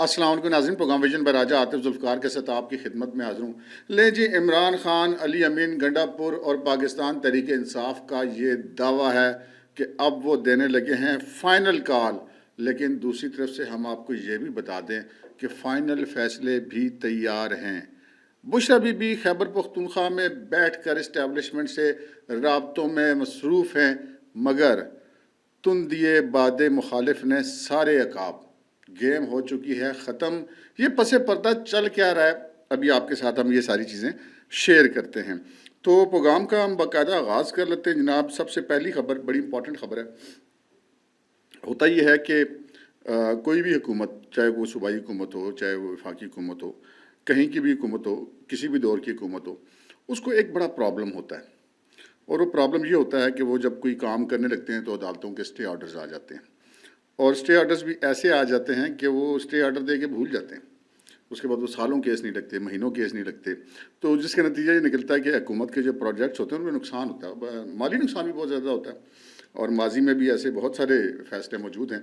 السلام علیکم ناظرین، پروگرام ویژن پر راجہ عاطف ذوالفقار کے ساتھ آپ کی خدمت میں حاضر ہوں۔ لیں جی، عمران خان، علی امین گنڈا پور اور پاکستان تحریک انصاف کا یہ دعویٰ ہے کہ اب وہ دینے لگے ہیں فائنل کال، لیکن دوسری طرف سے ہم آپ کو یہ بھی بتا دیں کہ فائنل فیصلے بھی تیار ہیں۔ بشرا بی بی خیبر پختونخوا میں بیٹھ کر اسٹیبلشمنٹ سے رابطوں میں مصروف ہیں، مگر تندیے باد مخالف نے سارے عقاب، گیم ہو چکی ہے ختم۔ یہ پس پردہ چل کیا رہا ہے، ابھی آپ کے ساتھ ہم یہ ساری چیزیں شیئر کرتے ہیں۔ تو پروگرام کا ہم باقاعدہ آغاز کر لیتے ہیں جناب۔ سب سے پہلی خبر بڑی امپورٹنٹ خبر ہے۔ ہوتا یہ ہے کہ کوئی بھی حکومت، چاہے وہ صوبائی حکومت ہو، چاہے وہ وفاقی حکومت ہو، کہیں کی بھی حکومت ہو، کسی بھی دور کی حکومت ہو، اس کو ایک بڑا پرابلم ہوتا ہے، اور وہ پرابلم یہ ہوتا ہے کہ وہ جب کوئی کام کرنے لگتے ہیں تو عدالتوں کے اسٹے آرڈرز آ جاتے ہیں، اور اسٹے آرڈرز بھی ایسے آ جاتے ہیں کہ وہ اسٹے آرڈر دے کے بھول جاتے ہیں، اس کے بعد وہ سالوں کیس نہیں لگتے، مہینوں کیس نہیں لگتے، تو جس کا نتیجہ یہ نکلتا ہے کہ حکومت کے جو پروجیکٹس ہوتے ہیں ان میں نقصان ہوتا ہے، مالی نقصان بھی بہت زیادہ ہوتا ہے۔ اور ماضی میں بھی ایسے بہت سارے فیصلے موجود ہیں،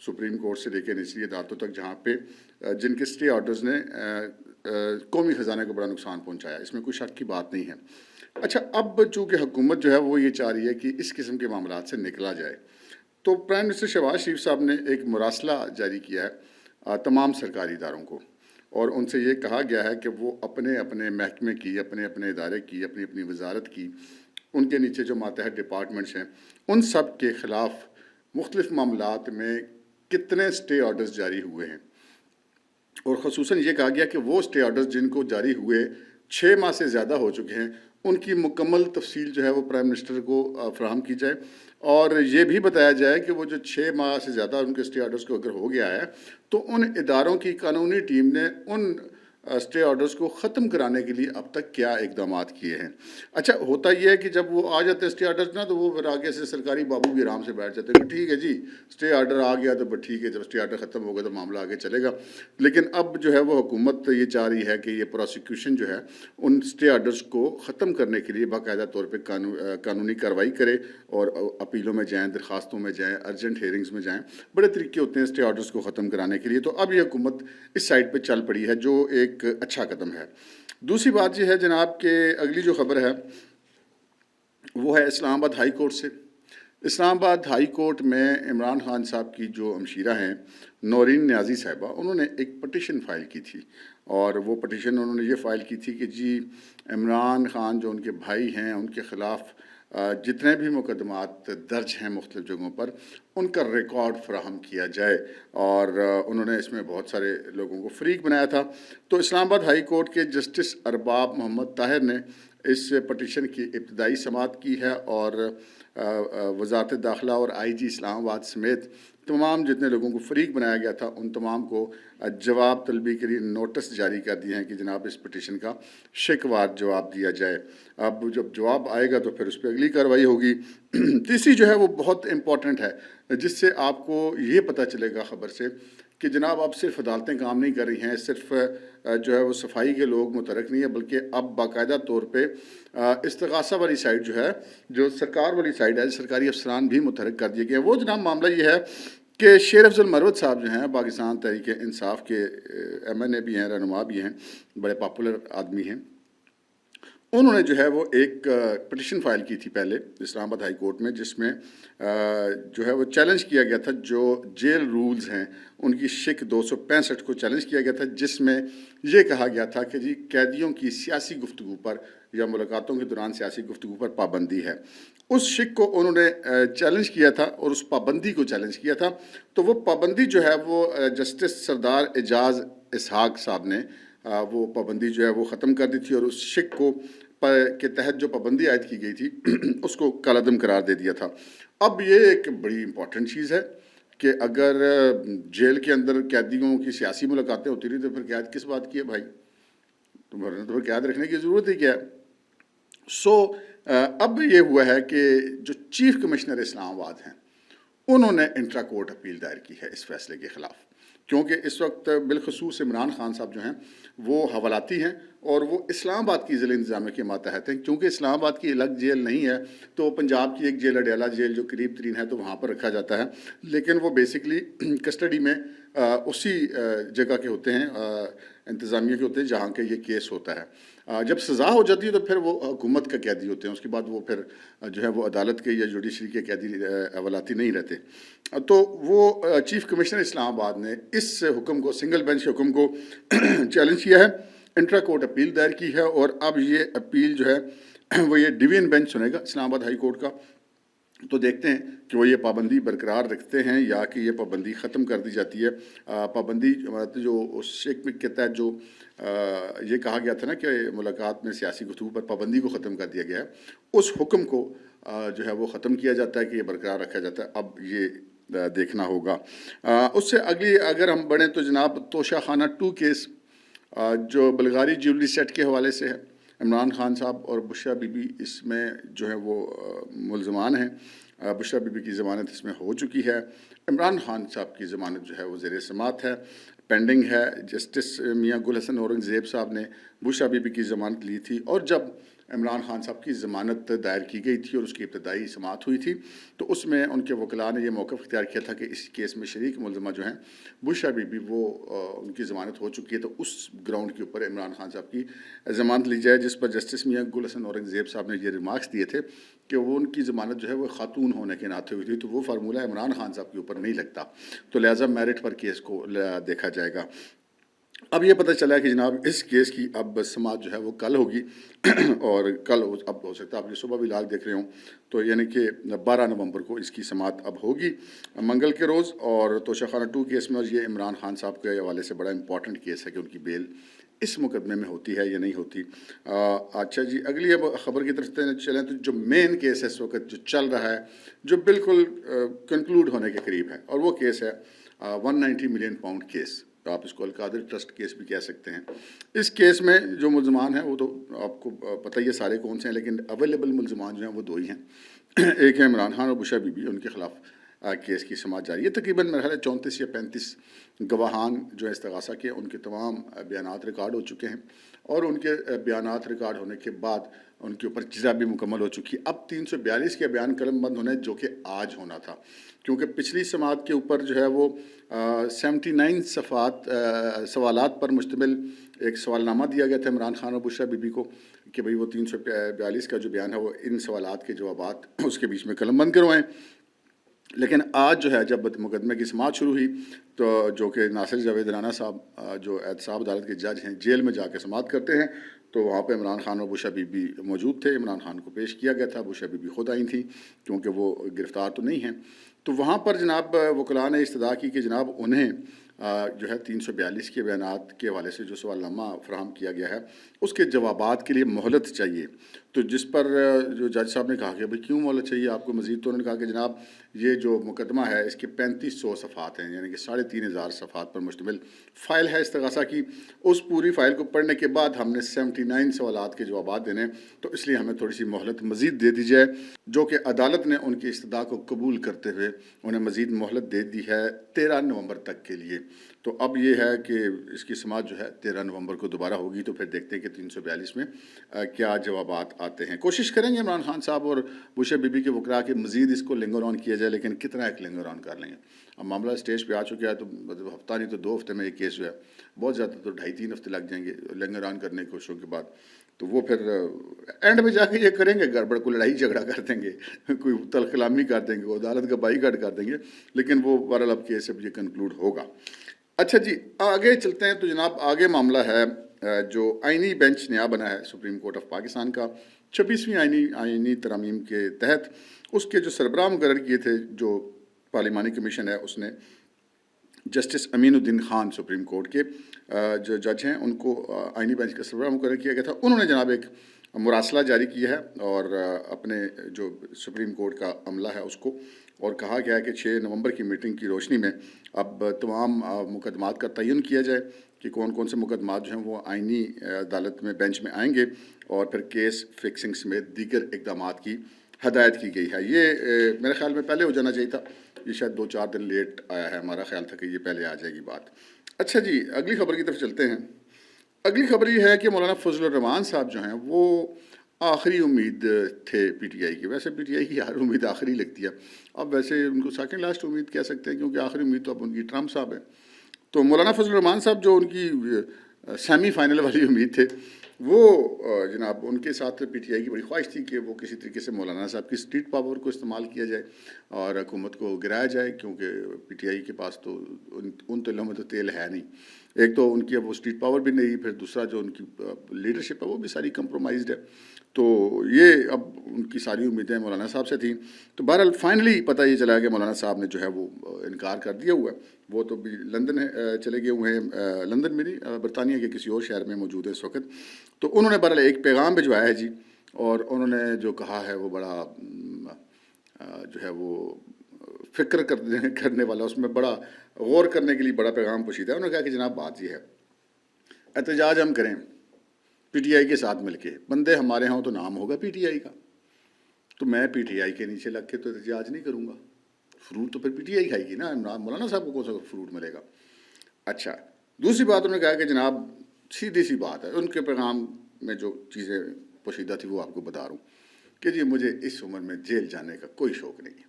سپریم کورٹ سے لے کے نچلی عدالتوں تک، جہاں پہ جن کے اسٹے آرڈرز نے قومی خزانے کو بڑا نقصان پہنچایا، اس میں کوئی شک کی بات نہیں ہے۔ اچھا، اب چونکہ حکومت جو ہے وہ یہ چاہ رہی ہے کہ اس قسم کے معاملات سے نکلا جائے، تو پرائم منسٹر شہباز شریف صاحب نے ایک مراسلہ جاری کیا ہے تمام سرکاری اداروں کو، اور ان سے یہ کہا گیا ہے کہ وہ اپنے اپنے محکمے کی، اپنے اپنے ادارے کی، اپنی اپنی وزارت کی، ان کے نیچے جو ماتحت ڈپارٹمنٹس ہیں، ان سب کے خلاف مختلف معاملات میں کتنے اسٹے آرڈرز جاری ہوئے ہیں، اور خصوصاً یہ کہا گیا کہ وہ اسٹے آرڈرز جن کو جاری ہوئے 6 ماہ سے زیادہ ہو چکے ہیں، ان کی مکمل تفصیل جو ہے وہ پرائم منسٹر کو فراہم کی جائے، اور یہ بھی بتایا جائے کہ وہ جو 6 ماہ سے زیادہ ان کے اسٹے آرڈرز کو اگر ہو گیا ہے تو ان اداروں کی قانونی ٹیم نے ان اسٹے آرڈرز کو ختم کرانے کے لیے اب تک کیا اقدامات کیے ہیں۔ اچھا، ہوتا یہ ہے کہ جب وہ آ جاتے ہیں اسٹے آرڈرز نا، تو وہ پھر آگے سے سرکاری بابو بھی آرام سے بیٹھ جاتے ہیں کہ ٹھیک ہے جی، اسٹے آرڈر آ گیا تو پھر ٹھیک ہے، جب اسٹے آرڈر ختم ہوگا تو معاملہ آگے چلے گا۔ لیکن اب جو ہے وہ حکومت یہ چاہ رہی ہے کہ یہ پروسیکیوشن جو ہے ان اسٹے آرڈرز کو ختم کرنے کے لیے باقاعدہ طور پہ قانونی کارروائی کرے، اور اپیلوں میں جائیں، درخواستوں میں جائیں، ارجنٹ ہیئرنگز میں جائیں، بڑے طریقے ہوتے ہیں اسٹے آرڈرز کو ختم کرانے کے لیے۔ تو اب یہ حکومت اس سائڈ پہ چل پڑی ہے، جو ایک اچھا قدم ہے۔ دوسری بات یہ ہے جناب کہ اگلی جو خبر ہے وہ ہے اسلام آباد ہائی کورٹ سے۔ اسلام آباد ہائی کورٹ میں عمران خان صاحب کی جو ہمشیرہ ہیں نورین نیازی صاحبہ، انہوں نے ایک پٹیشن فائل کی تھی، اور وہ پٹیشن انہوں نے یہ فائل کی تھی کہ جی عمران خان جو ان کے بھائی ہیں، ان کے خلاف جتنے بھی مقدمات درج ہیں مختلف جگہوں پر، ان کا ریکارڈ فراہم کیا جائے، اور انہوں نے اس میں بہت سارے لوگوں کو فریق بنایا تھا۔ تو اسلام آباد ہائی کورٹ کے جسٹس ارباب محمد طاہر نے اس پٹیشن کی ابتدائی سماعت کی ہے، اور وزارت داخلہ اور آئی جی اسلام آباد سمیت تمام جتنے لوگوں کو فریق بنایا گیا تھا ان تمام کو جواب طلبی کے لیے نوٹس جاری کر دیے ہیں کہ جناب اس پٹیشن کا شکوار جواب دیا جائے۔ اب جب جواب آئے گا تو پھر اس پہ اگلی کارروائی ہوگی۔ تیسری جو ہے وہ بہت امپورٹنٹ ہے، جس سے آپ کو یہ پتہ چلے گا خبر سے کہ جناب اب صرف عدالتیں کام نہیں کر رہی ہیں، صرف جو ہے وہ صفائی کے لوگ متحرک نہیں ہیں، بلکہ اب باقاعدہ طور پہ استغاثہ والی سائڈ جو ہے، جو سرکار والی سائڈ ہے، سرکاری افسران بھی متحرک کر دیے گئے ہیں۔ وہ جناب معاملہ یہ ہے کہ شیر افضل مروت صاحب جو ہیں، پاکستان تحریک انصاف کے ایم این اے بھی ہیں، رہنما بھی ہیں، بڑے پاپولر آدمی ہیں، انہوں نے جو ہے وہ ایک پٹیشن فائل کی تھی پہلے اسلام آباد ہائی کورٹ میں، جس میں جو ہے وہ چیلنج کیا گیا تھا جو جیل رولز ہیں ان کی شک 265 کو چیلنج کیا گیا تھا، جس میں یہ کہا گیا تھا کہ جی قیدیوں کی سیاسی گفتگو پر یا ملاقاتوں کے دوران سیاسی گفتگو پر پابندی ہے۔ اس شک کو انہوں نے چیلنج کیا تھا، اور اس پابندی کو چیلنج کیا تھا، تو وہ پابندی جو ہے وہ جسٹس سردار اعجاز اسحاق صاحب نے وہ پابندی جو ہے وہ ختم کر دی تھی، اور اس شک کو کے تحت جو پابندی عائد کی گئی تھی اس کو کالعدم قرار دے دیا تھا۔ اب یہ ایک بڑی امپورٹنٹ چیز ہے کہ اگر جیل کے اندر قیدیوں کی سیاسی ملاقاتیں ہوتی رہی تو پھر قید کس بات کی ہے بھائی، تو پھر قید رکھنے کی ضرورت ہی کیا ہے۔ اب یہ ہوا ہے کہ جو چیف کمشنر اسلام آباد ہیں انہوں نے انٹرا کورٹ اپیل دائر کی ہے اس فیصلے کے خلاف۔ کیونکہ اس وقت بالخصوص عمران خان صاحب جو ہیں وہ حوالاتی ہیں اور وہ اسلام آباد کی ضلع انتظامیہ کے ماتحت ہیں. کیونکہ اسلام آباد کی الگ جیل نہیں ہے تو پنجاب کی ایک جیل اڈیالہ جیل جو قریب ترین ہے تو وہاں پر رکھا جاتا ہے، لیکن وہ بیسکلی کسٹڈی میں اسی جگہ کے ہوتے ہیں، انتظامیہ کے ہوتے ہیں جہاں کے یہ کیس ہوتا ہے. جب سزا ہو جاتی ہے تو پھر وہ حکومت کا قیدی ہوتے ہیں، اس کے بعد وہ پھر جو ہے وہ عدالت کے یا جوڈیشری کے قیدی حوالاتی نہیں رہتے. تو وہ چیف کمشنر اسلام آباد نے اس حکم کو، سنگل بینچ کے حکم کو چیلنج کیا ہے، انٹرا کورٹ اپیل دائر کی ہے، اور اب یہ اپیل جو ہے وہ یہ ڈویژن بینچ سنے گا اسلام آباد ہائی کورٹ کا. تو دیکھتے ہیں کہ وہ یہ پابندی برقرار رکھتے ہیں یا کہ یہ پابندی ختم کر دی جاتی ہے. پابندی جو اس ایک کے تحت جو یہ کہا گیا تھا نا کہ ملاقات میں سیاسی گفتگو پر پابندی کو ختم کر دیا گیا ہے، اس حکم کو جو ہے وہ ختم کیا جاتا ہے کہ یہ برقرار رکھا جاتا ہے. اب یہ دیکھنا ہوگا. اس سے اگلی اگر ہم بڑھیں تو جناب توشہ خانہ 2 کیس جو بلغاری جیولری سیٹ کے حوالے سے ہے. عمران خان صاحب اور بشرا بی بی اس میں جو ہے وہ ملزمان ہیں. بشرا بی بی کی ضمانت اس میں ہو چکی ہے. عمران خان صاحب کی ضمانت جو ہے وہ زیر سماعت ہے، پینڈنگ ہے. جسٹس میاں گل حسن اورنگزیب صاحب نے بشرا بی بی کی ضمانت لی تھی، اور جب عمران خان صاحب کی ضمانت دائر کی گئی تھی اور اس کی ابتدائی سماعت ہوئی تھی تو اس میں ان کے وکلاء نے یہ موقف اختیار کیا تھا کہ اس کیس میں شریک ملزمہ جو ہیں بشرا بی بی وہ ان کی ضمانت ہو چکی ہے، تو اس گراؤنڈ کے اوپر عمران خان صاحب کی ضمانت لی جائے، جس پر جسٹس میاں گل حسن اورنگزیب صاحب نے یہ ریمارکس دیے تھے کہ وہ ان کی ضمانت جو ہے وہ خاتون ہونے کے ناطے ہوئی تھی، تو وہ فارمولہ عمران خان صاحب کے اوپر نہیں لگتا، تو لہٰذا میرٹ پر کیس کو دیکھا جائے گا. اب یہ پتہ چلا کہ جناب اس کیس کی اب سماعت جو ہے وہ کل ہوگی اور کل اب ہو سکتا ہے آپ یہ صبح بھی لاگ دیکھ رہے ہوں، تو یعنی کہ 12 نومبر کو اس کی سماعت اب ہوگی منگل کے روز. اور توشہ خانہ 2 کیس میں، اور یہ عمران خان صاحب کے حوالے سے بڑا امپورٹنٹ کیس ہے کہ ان کی بیل اس مقدمے میں ہوتی ہے یا نہیں ہوتی. اچھا جی، اگلی اب خبر کی طرف چلیں تو جو مین کیس ہے اس وقت جو چل رہا ہے، جو بالکل کنکلوڈ ہونے کے قریب ہے، اور وہ کیس ہے 190 ملین پاؤنڈ کیس. آپ اس کو القادری ٹرسٹ کیس بھی کہہ سکتے ہیں. اس کیس میں جو ملزمان ہیں وہ تو آپ کو پتہ ہی ہے سارے کون سے ہیں، لیکن اویلیبل ملزمان جو ہیں وہ 2 ہی ہیں. ایک ہے عمران خان اور بشرا بی بی، ان کے خلاف کیس کی سماعت جاری ہے. تقریباً میرا خیال ہے 34 یا 35 گواہان جو استغاثہ کے ان کے تمام بیانات ریکارڈ ہو چکے ہیں، اور ان کے بیانات ریکارڈ ہونے کے بعد ان کے اوپر جزا بھی مکمل ہو چکی ہے. اب 342 کے بیان قلم بند ہونے جو کہ آج ہونا تھا، کیونکہ پچھلی سماعت کے اوپر جو ہے وہ 79 سوالات پر مشتمل ایک سوال نامہ دیا گیا تھا عمران خان اور بشرا بی بی کو کہ بھئی وہ 342 کا جو بیان ہے وہ ان سوالات کے جوابات اس کے بیچ میں قلم بند کروائیں. لیکن آج جو ہے جب مقدمے کی سماعت شروع ہوئی تو جو کہ ناصر جاوید رانا صاحب جو احتساب عدالت کے جج ہیں جیل میں جا کے سماعت کرتے ہیں، تو وہاں پہ عمران خان اور بشرا بی بی موجود تھے. عمران خان کو پیش کیا گیا تھا، بشرا بی بی خود آئی تھیں کیونکہ وہ گرفتار تو نہیں ہیں. تو وہاں پر جناب وکلاء نے استدعا کی کہ جناب انہیں جو ہے 342 کے بیانات کے حوالے سے جو سوال نامہ فراہم کیا گیا ہے اس کے جوابات کے لیے مہلت چاہیے. تو جس پر جو جج صاحب نے کہا کہ بھئی کیوں مہلت چاہیے آپ کو مزید، تو انہوں نے کہا کہ جناب یہ جو مقدمہ ہے اس کے 3500 صفحات ہیں، یعنی کہ 3500 صفحات پر مشتمل فائل ہے استغاثہ کی. اس پوری فائل کو پڑھنے کے بعد ہم نے 79 سوالات کے جوابات دینے، تو اس لیے ہمیں تھوڑی سی مہلت مزید دے دی جائے، جو کہ عدالت نے ان کی استدعا کو قبول کرتے ہوئے انہیں مزید مہلت دے دی ہے 13 نومبر تک کے لیے. تو اب یہ ہے کہ اس کی سماعت جو ہے 13 نومبر کو دوبارہ ہوگی، تو پھر دیکھتے ہیں کہ 342 میں کیا جوابات آتے ہیں. کوشش کریں گے عمران خان صاحب اور بشرا بی بی کے وکلاء کے مزید اس کو لنگر آن کیا جائے، لیکن کتنا ایک لنگر آن کر لیں گے. اب معاملہ اسٹیج پہ آ چکا ہے تو ہفتہ نہیں تو 2 ہفتے میں یہ کیس جو ہے، بہت زیادہ تو 2.5-3 ہفتے لگ جائیں گے لنگر آن کرنے کی کوششوں کے بعد. تو وہ پھر اینڈ میں جا کے یہ کریں گے گڑبڑ کو، لڑائی جھگڑا کر دیں گے، کوئی تلخلامی کر دیں گے، عدالت کا بائی کاٹ کر دیں گے، لیکن وہ بہرحال اب کیس اب یہ کنکلوڈ ہوگا. اچھا جی، آگے چلتے ہیں. تو جناب آگے معاملہ ہے جو آئینی بینچ نیا بنا ہے سپریم کورٹ آف پاکستان کا 26ویں آئینی ترامیم کے تحت. اس کے جو سربراہ مقرر کیے تھے جو پارلیمانی کمیشن ہے، اس نے جسٹس امین الدین خان سپریم کورٹ کے جو جج ہیں ان کو آئینی بینچ کا سربراہ مقرر کیا گیا تھا. انہوں نے جناب ایک مراسلہ جاری کیا ہے اور اپنے جو سپریم کورٹ کا عملہ ہے اس کو، اور کہا گیا ہے کہ 6 نومبر کی میٹنگ کی روشنی میں اب تمام مقدمات کا تعین کیا جائے کہ کون کون سے مقدمات جو ہیں وہ آئینی عدالت میں بینچ میں آئیں گے، اور پھر کیس فکسنگ سمیت دیگر اقدامات کی ہدایت کی گئی ہے۔ یہ میرے خیال میں پہلے ہو جانا چاہیے تھا، یہ شاید 2-4 دن لیٹ آیا ہے، ہمارا خیال تھا کہ یہ پہلے آ جائے گی بات۔ اچھا جی، اگلی خبر کی طرف چلتے ہیں۔ اگلی خبر یہ ہے کہ مولانا فضل الرحمان صاحب جو ہیں وہ آخری امید تھے پی ٹی آئی کی۔ ویسے پی ٹی آئی کی ہر امید آخری لگتی ہے، اب ویسے ان کو سیکنڈ لاسٹ امید کہہ سکتے ہیں، کیونکہ آخری امید تو اب ان کی ٹرمپ صاحب ہے۔ تو مولانا فضل الرحمان صاحب جو ان کی سیمی فائنل والی امید تھے، وہ جناب ان کے ساتھ پی ٹی آئی کی بڑی خواہش تھی کہ وہ کسی طریقے سے مولانا صاحب کی اسٹریٹ پاور کو استعمال کیا جائے اور حکومت کو گرایا جائے، کیونکہ پی ٹی آئی کے پاس تو ان تلوں میں تو تیل ہے نہیں۔ ایک تو ان کی اب وہ اسٹریٹ پاور بھی نہیں، پھر دوسرا جو ان کی لیڈرشپ ہے وہ بھی ساری کمپرومائزڈ ہے۔ تو یہ اب ان کی ساری امیدیں مولانا صاحب سے تھیں۔ تو بہرحال فائنلی پتہ یہ چلا کہ مولانا صاحب نے جو ہے وہ انکار کر دیا ہوا ہے۔ وہ تو بھی لندن چلے گئے ہوئے ہیں، لندن میں نہیں، برطانیہ کے کسی اور شہر میں موجود ہے اس وقت۔ تو انہوں نے بہرحال ایک پیغام بھجوایا ہے جی، اور انہوں نے جو کہا ہے وہ بڑا جو ہے وہ فکر کرنے والا، اس میں بڑا غور کرنے کے لیے بڑا پیغام پوشیدہ ہے۔ انہوں نے کہا کہ جناب بات یہ ہے، احتجاج ہم کریں پی ٹی آئی کے ساتھ مل کے، بندے ہمارے ہاں تو نام ہوگا پی ٹی آئی کا، تو میں پی ٹی آئی کے نیچے لگ کے تو احتجاج نہیں کروں گا، فروٹ تو پھر پی ٹی آئی کھائے گی نا، مولانا صاحب کو کون سا فروٹ ملے گا۔ اچھا، دوسری بات انہوں نے کہا کہ جناب سیدھی سی بات ہے، ان کے پیغام میں جو چیزیں پوشیدہ تھی وہ آپ کو بتا رہا ہوں کہ جی مجھے اس عمر میں جیل جانے کا کوئی شوق نہیں ہے،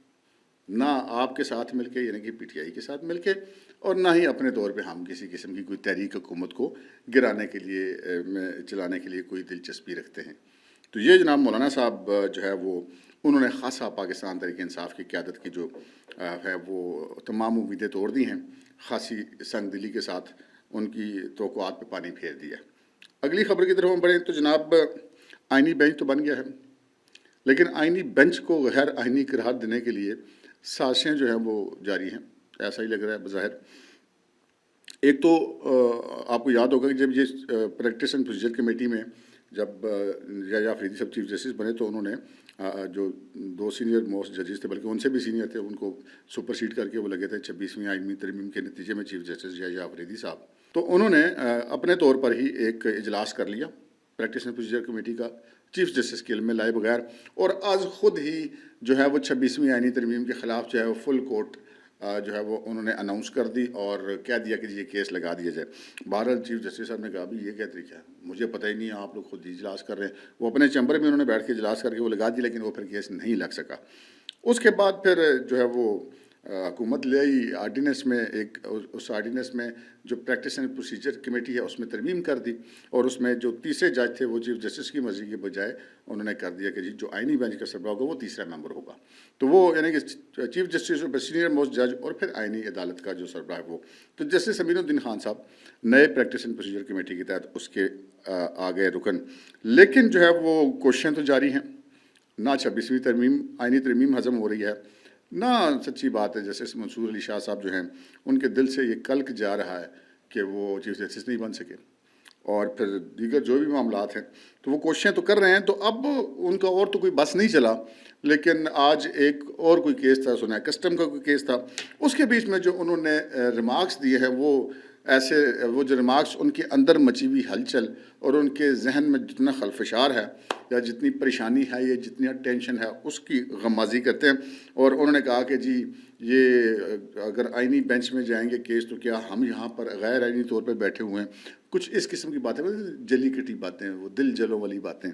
نہ آپ کے ساتھ مل کے یعنی کہ پی ٹی آئی کے ساتھ مل کے، اور نہ ہی اپنے طور پہ ہم کسی قسم کی کوئی تحریک حکومت کو گرانے کے لیے چلانے کے لیے کوئی دلچسپی رکھتے ہیں۔ تو یہ جناب مولانا صاحب جو ہے وہ انہوں نے خاصا پاکستان تحریک انصاف کی قیادت کی جو ہے وہ تمام امیدیں توڑ دی ہیں، خاصی سنگ دلی کے ساتھ ان کی توقعات پہ پانی پھیر دیا۔ اگلی خبر کی طرف ہم بڑھیں تو جناب آئینی بینچ تو بن گیا ہے، لیکن آئینی بینچ کو غیر آئینی قرار دینے کے لیے سازشیں جو ہیں وہ جاری ہیں، ایسا ہی لگ رہا ہے بظاہر۔ ایک تو آپ کو یاد ہوگا کہ جب یہ پریکٹس اینڈ پروسیجر کمیٹی میں جب یحییٰ آفریدی صاحب چیف جسٹس بنے تو انہوں نے جو 2 سینئر موسٹ ججز تھے، بلکہ ان سے بھی سینئر تھے، ان کو سپر سیڈ کر کے وہ لگے تھے 26ویں آئینی ترمیم کے نتیجے میں چیف جسٹس یحییٰ آفریدی صاحب۔ تو انہوں نے اپنے طور پر ہی ایک اجلاس کر لیا پریکٹس اینڈ پروسیجر کمیٹی کا، چیف جسٹس کے علم میں لائے بغیر، اور آج خود ہی جو ہے وہ 26ویں آئینی ترمیم کے خلاف جو ہے وہ فل کورٹ جو ہے وہ انہوں نے اناؤنس کر دی اور کہہ دیا کہ یہ کیس لگا دیا جائے۔ بہرحال چیف جسٹس صاحب نے کہا بھی یہ کیا طریقہ ہے، مجھے پتہ ہی نہیں ہے، آپ لوگ خود ہی اجلاس کر رہے ہیں۔ وہ اپنے چیمبر میں انہوں نے بیٹھ کے اجلاس کر کے وہ لگا دی، لیکن وہ پھر کیس نہیں لگ سکا۔ اس کے بعد پھر جو ہے وہ حکومت لے آئی آرڈیننس میں، اس آرڈیننس میں جو پریکٹس اینڈ پروسیجر کمیٹی ہے اس میں ترمیم کر دی، اور اس میں جو تیسرے جج تھے وہ چیف جسٹس کی مرضی کے بجائے انہوں نے کر دیا کہ جی جو آئینی بینچ کا سربراہ ہوگا وہ تیسرا ممبر ہوگا۔ تو وہ یعنی کہ چیف جسٹس اور سینئر موسٹ جج اور پھر آئینی عدالت کا جو سربراہ ہے وہ، تو جسٹس امین الدین خان صاحب نئے پریکٹس اینڈ پروسیجر کمیٹی کے تحت اس کے آگے رکن۔ لیکن جو ہے وہ کوششیں تو جاری ہیں، نہ 26ویں ترمیم آئینی ترمیم ہضم ہو رہی ہے، نہ سچی بات ہے جسٹس منصور علی شاہ صاحب جو ہیں ان کے دل سے یہ کلک جا رہا ہے کہ وہ چیف جسٹس نہیں بن سکے، اور پھر دیگر جو بھی معاملات ہیں تو وہ کوششیں تو کر رہے ہیں۔ تو اب ان کا اور تو کوئی بس نہیں چلا، لیکن آج ایک اور کوئی کیس تھا، سنا ہے کسٹم کا کوئی کیس تھا، اس کے بیچ میں جو انہوں نے ریمارکس دیے ہیں وہ ایسے، وہ جو ریمارکس ان کے اندر مچی ہوئی ہلچل اور ان کے ذہن میں جتنا خلفشار ہے یا جتنی پریشانی ہے یا جتنی ٹینشن ہے اس کی غمازی کرتے ہیں۔ اور انہوں نے کہا کہ جی یہ اگر آئینی بینچ میں جائیں گے کیس تو کیا ہم یہاں پر غیر آئینی طور پہ بیٹھے ہوئے ہیں، کچھ اس قسم کی باتیں، جلی کٹی باتیں، وہ دل جلوں والی باتیں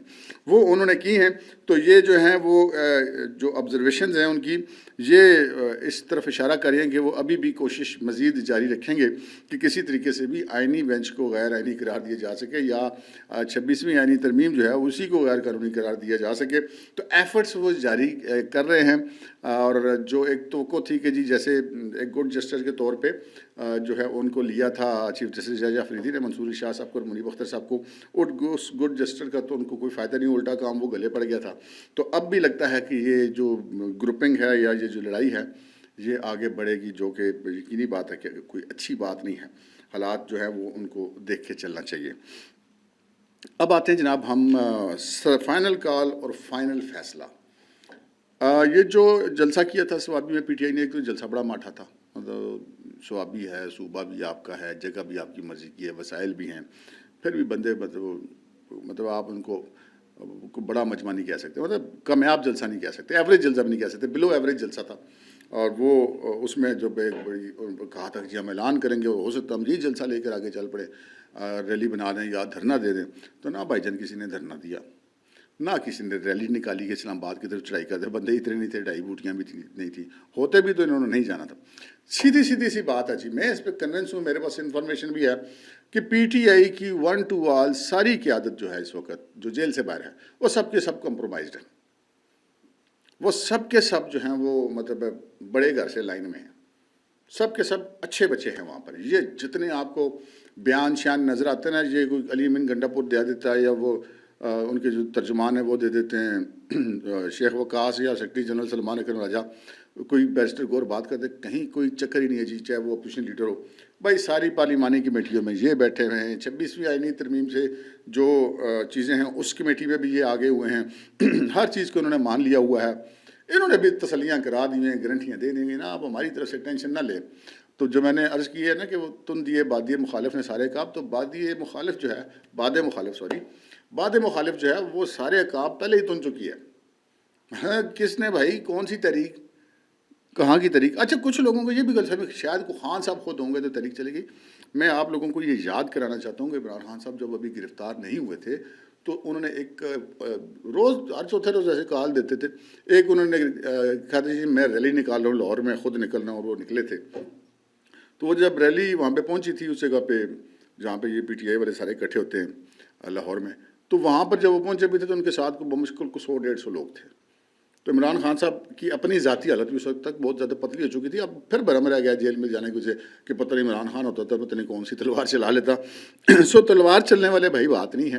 وہ انہوں نے کی ہیں۔ تو یہ جو ہیں وہ جو آبزرویشنز ہیں ان کی، یہ اس طرف اشارہ کریں کہ وہ ابھی بھی کوشش مزید جاری رکھیں گے کہ کسی طریقے سے بھی آئینی بینچ کو غیر آئینی قرار دیا جا سکے، یا 26ویں آئینی ترمیم جو ہے اسی کو غیر قانونی قرار دیا جا سکے۔ تو ایفرٹس وہ جاری کر رہے ہیں، اور جو ایک توقع تھی کہ جی جیسے ایک گڈ جسٹس کے طور پہ جو ہے ان کو لیا تھا چیف جسٹس یحییٰ آفریدی نے منصور علی شاہ صاحب کو اور منیب اختر صاحب کو، اس گڈ جسٹس کا تو ان کو کوئی فائدہ نہیں، الٹا کام وہ گلے پڑ گیا تھا۔ تو اب بھی لگتا ہے کہ یہ جو گروپنگ ہے یا یہ جو لڑائی ہے یہ آگے بڑھے گی، جو کہ یقینی بات ہے کہ کوئی اچھی بات نہیں ہے۔ حالات جو ہے وہ ان کو دیکھ کے چلنا چاہیے۔ اب آتے ہیں جناب ہم فائنل کال اور فائنل فیصلہ۔ یہ جو جلسہ کیا تھا سوابی میں پی ٹی آئی نے، ایک تو جلسہ بڑا ماٹھا تھا، مطلب سوابی ہے، صوبہ بھی آپ کا ہے، جگہ بھی آپ کی مرضی کی ہے، وسائل بھی ہیں، پھر بھی بندے مطلب آپ ان کو کو بڑا مجمع نہیں کہہ سکتے، مطلب کامیاب جلسہ نہیں کہہ سکتے، ایوریج جلسہ بھی نہیں کہہ سکتے، بلو ایوریج جلسہ تھا. اور وہ اس میں جب ایک بڑی کہا تھا کہ جی ہم اعلان کریں گے، ہو سکتا ہم یہی جلسہ لے کر آگے چل پڑے، ریلی بنا دیں یا دھرنا دے دیں. تو نہ بھائی جان کسی نے دھرنا دیا، نہ کسی نے ریلی نکالی کہ اسلام آباد کی طرف چڑھائی کرتے. بندے اتنے نہیں تھے، 2.5 بوٹیاں بھی نہیں تھیں، ہوتے بھی تو انہوں نے نہیں جانا تھا. سیدھی سی بات ہے جی. میں اس پہ کنونس ہوں، میرے پاس انفارمیشن بھی ہے کہ پی ٹی آئی کی 1 to all ساری قیادت جو ہے اس وقت جو جیل سے باہر ہے، وہ سب کے سب کمپرومائزڈ ہیں. وہ سب کے سب جو ہیں وہ مطلب بڑے گھر سے لائن میں ہیں، سب کے سب اچھے بچے ہیں وہاں پر. یہ جتنے آپ کو بیان شیان نظر آتے ہیں نا، یہ کوئی علی امین گنڈا پور دے دیتا ہے، یا وہ ان کے جو ترجمان ہیں وہ دے دیتے ہیں شیخ وقاص یا سیکرٹری جنرل سلمان اکرم راجہ، کوئی بیرسٹر گور بات کرتے، کہیں کوئی چکر ہی نہیں ہے جی. چاہے وہ اپوزیشن لیڈر ہو، بھائی ساری پارلیمانی کمیٹیوں میں یہ بیٹھے ہوئے ہیں. 26ویں آئینی ترمیم سے جو چیزیں ہیں اس کمیٹی میں بھی یہ آگے ہوئے ہیں. ہر چیز کو انہوں نے مان لیا ہوا ہے. انہوں نے بھی تسلیاں کرا دی ہیں، گارنٹیاں دے دیں گے نا، آپ ہماری طرف سے ٹینشن نہ لیں. تو جو میں نے عرض کی ہے نا کہ وہ تن دیے بادی مخالف نے سارے عقاب، تو بادی مخالف جو ہے، باد مخالف جو ہے وہ سارے عقاب پہلے ہی تن چکی ہے. کس نے بھائی، کون سی تحریک، کہاں کی تحریک؟ اچھا کچھ لوگوں کو یہ بھی غلط فہمی، شاید کو خان صاحب خود ہوں گے تو تحریک چلے گی. میں آپ لوگوں کو یہ یاد کرانا چاہتا ہوں کہ عمران خان صاحب جب ابھی گرفتار نہیں ہوئے تھے تو انہوں نے ایک روز ہر چوتھے روز ایسے کال دیتے تھے. ایک انہوں نے کہا تھا جی میں ریلی نکال رہا ہوں لاہور میں، خود نکلنا، اور وہ نکلے تھے. تو وہ جب ریلی وہاں پہ پہنچی تھی اس جگہ پہ جہاں پہ یہ پی ٹی آئی والے سارے اکٹھے ہوتے ہیں لاہور میں، تو وہاں پر جب وہ پہنچے بھی تھے تو ان کے ساتھ کو بمشکل کو 100-150 لوگ تھے. تو عمران خان صاحب کی اپنی ذاتی حالت بھی اس وقت تک بہت زیادہ پتلی ہو چکی تھی. اب پھر برہم رہ گیا جیل میں جانے کو سے کہ پتہ نہیں عمران خان ہوتا تھا پتہ نہیں کون سی تلوار چلا لیتا. سو تلوار چلنے والے بھائی بات نہیں ہے.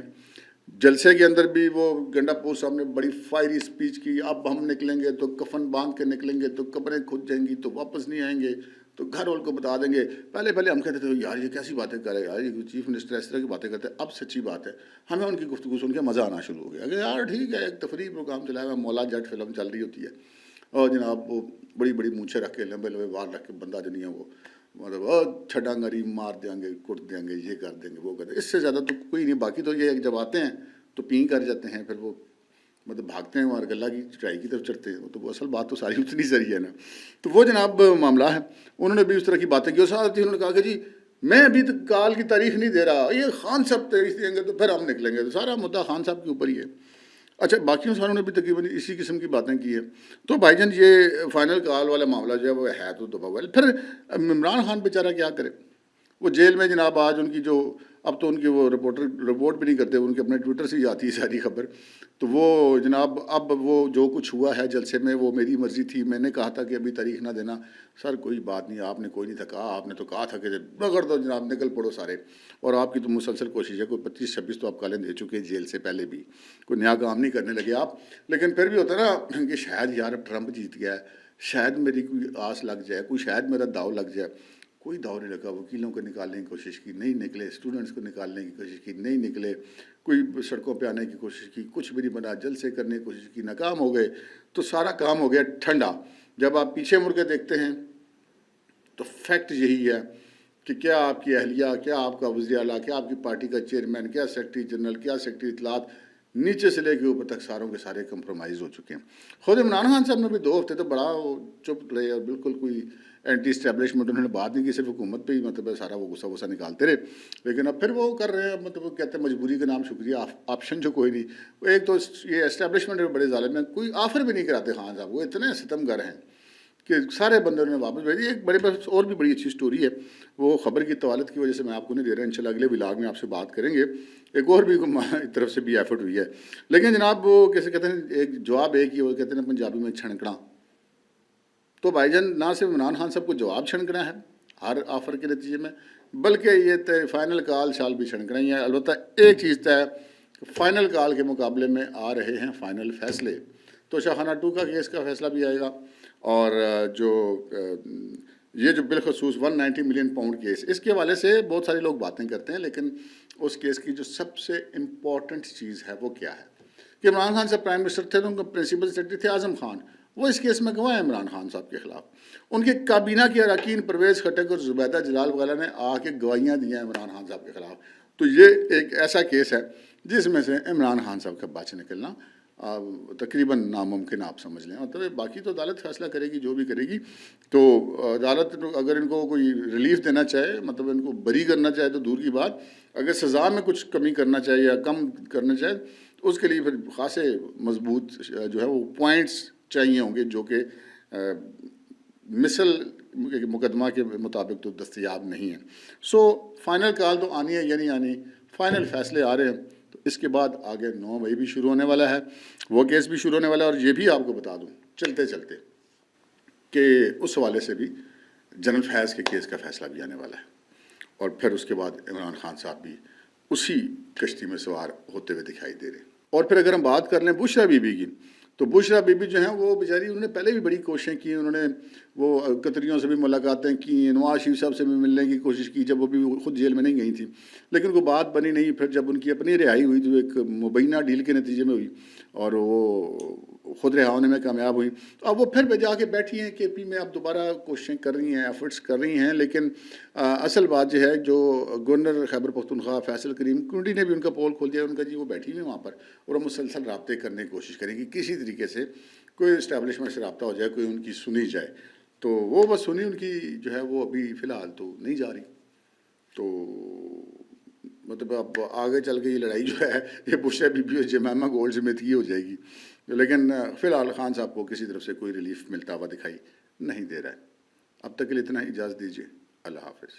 جلسے کے اندر بھی وہ گنڈا پور صاحب نے بڑی فائری سپیچ کی، اب ہم نکلیں گے تو کفن باندھ کے نکلیں گے، تو قبریں کھد جائیں گی، تو واپس نہیں آئیں گے، تو گھر والوں کو بتا دیں گے. پہلے ہم کہتے تھے یار یہ کیسی باتیں کرے گا، یہ چیف منسٹر اس طرح کی باتیں کرتے ہیں. اب سچی بات ہے، ہمیں ان کی گفتگو سن کے مزہ آنا شروع ہو گیا کہ یار ٹھیک ہے، ایک تفریح پروگرام چلایا ہوا، مولا جٹ فلم چل رہی ہوتی ہے، اور جناب وہ بڑی مونچھیں رکھ کے لمبے وار رکھ کے بندہ جو نہیں ہے وہ مطلب چھٹانگری مار دیں گے، کٹ دیں گے، یہ کر دیں گے، وہ کر دیں گے. اس سے زیادہ تو کوئی نہیں. باقی تو یہ جب آتے ہیں تو پین کر جاتے ہیں، پھر وہ مطلب بھاگتے ہیں اور گلہ کی چٹائی کی طرف چڑھتے ہیں. تو وہ اصل بات تو ساری اتنی ساری ہے نا. تو وہ جناب معاملہ ہے. انہوں نے بھی اس طرح کی باتیں کی، اور ساتھ ہی انہوں نے کہا کہ جی میں ابھی تک کال کی تاریخ نہیں دے رہا، یہ خان صاحب تاریخ دیں گے تو پھر ہم نکلیں گے. تو سارا مدعا خان صاحب کے اوپر ہی ہے. اچھا باقیوں ساروں نے بھی تقریباً اسی قسم کی باتیں کی ہیں. تو بھائی جان یہ فائنل کال والا معاملہ جو ہے وہ ہے تو دبا ہوا ہے. پھر عمران خان بیچارہ کیا کرے؟ وہ جیل میں جناب آج ان کی جو اب تو ان کی وہ رپورٹ بھی نہیں کرتے، ان کے اپنے ٹویٹر سے ہی آتی ہے ساری خبر. تو وہ جناب اب وہ جو کچھ ہوا ہے جلسے میں وہ میری مرضی تھی، میں نے کہا تھا کہ ابھی تاریخ نہ دینا. سر کوئی بات نہیں، آپ نے کوئی نہیں تھا کہا، آپ نے تو کہا تھا کہ بغیر تو جناب نکل پڑو سارے. اور آپ کی تو مسلسل کوشش ہے، کوئی 25-26 تو آپ کالیں دے چکے جیل سے پہلے بھی، کوئی نیا کام نہیں کرنے لگے آپ. لیکن پھر بھی ہوتا ہے نا کہ شاید یار اب ٹرمپ جیت گیا ہے، شاید میری کوئی آس لگ جائے، کوئی شاید میرا داؤ لگ جائے. کوئی داؤ نہیں لگا. وکیلوں کو نکالنے کی کوشش کی، نہیں نکلے. اسٹوڈنٹس کو نکالنے کی کوشش کی، نہیں نکلے. کوئی سڑکوں پہ آنے کی کوشش کی، کچھ بھی نہیں بنا. جلسے کرنے کی کوشش کی، ناکام ہو گئے. تو سارا کام ہو گیا ٹھنڈا. جب آپ پیچھے مڑ کے دیکھتے ہیں تو فیکٹ یہی ہے کہ کیا آپ کی اہلیہ، کیا آپ کا وزیر اعلیٰ، کیا آپ کی پارٹی کا چیئرمین، کیا سیکرٹری جنرل، کیا سیکرٹری اطلاعات، نیچے سے لے کے اوپر تک ساروں کے سارے کمپرومائز ہو چکے ہیں. خود عمران خان صاحب نے بھی 2 ہفتے تو بڑا چپ رہے اور بالکل کوئی اینٹی اسٹیبلشمنٹ انہوں نے بات نہیں کی، صرف حکومت پہ ہی مطلب سارا وہ غصہ نکالتے رہے. لیکن اب پھر وہ کر رہے ہیں، مطلب وہ کہتے ہیں مجبوری کا نام شکریہ، آپشن جو کوئی نہیں. ایک تو یہ اسٹیبلشمنٹ بڑے ظالم ہیں، کوئی آفر بھی نہیں کراتے خان صاحب. وہ اتنے ستم گر ہیں کہ سارے بندوں نے واپس بھیج دی. ایک بڑے پاس اور بھی بڑی اچھی سٹوری ہے، وہ خبر کی طوالت کی وجہ سے میں آپ کو نہیں دے رہا، انشاءاللہ اگلے ولاگ میں آپ سے بات کریں گے. ایک اور بھی طرف سے بھی ایفرٹ ہوئی ہے. لیکن جناب وہ کیسے کہتے ہیں، ایک جواب ایک ہی وہ کہتے ہیں پنجابی میں چھڑکنا. تو بھائی جان نہ صرف عمران خان صاحب کو جواب چھڑکنا ہے ہر آفر کے نتیجے میں، بلکہ یہ فائنل کال شال بھی چھڑکنا ہی ہے. البتہ ایک چیز طے ہے، فائنل کال کے مقابلے میں آ رہے ہیں فائنل فیصلے. تو شاہانہ 2 کا کیس کا فیصلہ بھی آئے گا، اور جو یہ جو بالخصوص 190 ملین پاؤنڈ کیس، اس کے حوالے سے بہت سارے لوگ باتیں کرتے ہیں. لیکن اس کیس کی جو سب سے امپورٹنٹ چیز ہے وہ کیا ہے کہ عمران خان صاحب پرائم منسٹر تھے تو ان کا پرنسپل سیکرٹری تھے اعظم خان، وہ اس کیس میں گواہ ہیں عمران خان صاحب کے خلاف. ان کے کابینہ کے اراکین پرویز خٹک اور زبیدہ جلال وغیرہ نے آ کے گواہیاں دی ہیں عمران خان صاحب کے خلاف. تو یہ ایک ایسا کیس ہے جس میں سے عمران خان صاحب کا بچ نکلنا تقریباً ناممکن آپ سمجھ لیں. مطلب باقی تو عدالت فیصلہ کرے گی جو بھی کرے گی. تو عدالت اگر ان کو کوئی ریلیف دینا چاہے, مطلب ان کو بری کرنا چاہے تو دور کی بات, اگر سزا میں کچھ کمی کرنا چاہے یا کم کرنا چاہے تو اس کے لیے پھر خاصے مضبوط جو ہے وہ پوائنٹس چاہیے ہوں گے جو کہ مثل مقدمہ کے مطابق تو دستیاب نہیں ہیں. سو فائنل کال تو آنی ہے یا نہیں آنی, فائنل فیصلے آ رہے ہیں. تو اس کے بعد آگے 9 مئی بھی شروع ہونے والا ہے, وہ کیس بھی شروع ہونے والا ہے. اور یہ بھی آپ کو بتا دوں چلتے چلتے کہ اس حوالے سے بھی جنرل فیض کے کیس کا فیصلہ بھی آنے والا ہے. اور پھر اس کے بعد عمران خان صاحب بھی اسی کشتی میں سوار ہوتے ہوئے دکھائی دے رہے ہیں. اور پھر اگر ہم بات کر لیں بشرا بی بی کی, تو بشرا بی بی جو ہیں وہ بیچاری, انہوں نے پہلے بھی بڑی کوششیں کی, انہوں نے وہ قطریوں سے بھی ملاقاتیں کی, نواز شریف صاحب سے بھی ملنے کی کوشش کی جب وہ بھی خود جیل میں نہیں گئی تھیں, لیکن کوئی بات بنی نہیں. پھر جب ان کی اپنی رہائی ہوئی تو ایک مبینہ ڈیل کے نتیجے میں ہوئی اور وہ خود رہا ہونے میں کامیاب ہوئی. تو اب وہ پھر جا کے بیٹھی ہیں کے پی میں, اب دوبارہ کوششیں کر رہی ہیں, ایفرٹس کر رہی ہیں. لیکن اصل بات جو ہے, جو گورنر خیبر پختونخوا فیصل کریم کنڈی نے بھی ان کا پول کھول دیا, ان کا جی وہ بیٹھی ہوئی وہاں پر اور وہ مسلسل رابطے کرنے کی کوشش کریں گی کسی طریقے سے کوئی اسٹیبلشمنٹ سے رابطہ ہو جائے, کوئی ان کی سنی جائے. تو وہ بس سنی ان کی جو ہے وہ ابھی فی الحال تو نہیں جا رہی. تو مطلب اب آگے چل کے یہ لڑائی جو ہے یہ بشرا بی بی اور جمیمہ گولڈ سمیت کی ہو جائے گی. لیکن فی الحال خان صاحب کو کسی طرف سے کوئی ریلیف ملتا ہوا دکھائی نہیں دے رہا ہے. اب تک کے لیے اتنا ہی, اجازت دیجیے. اللہ حافظ.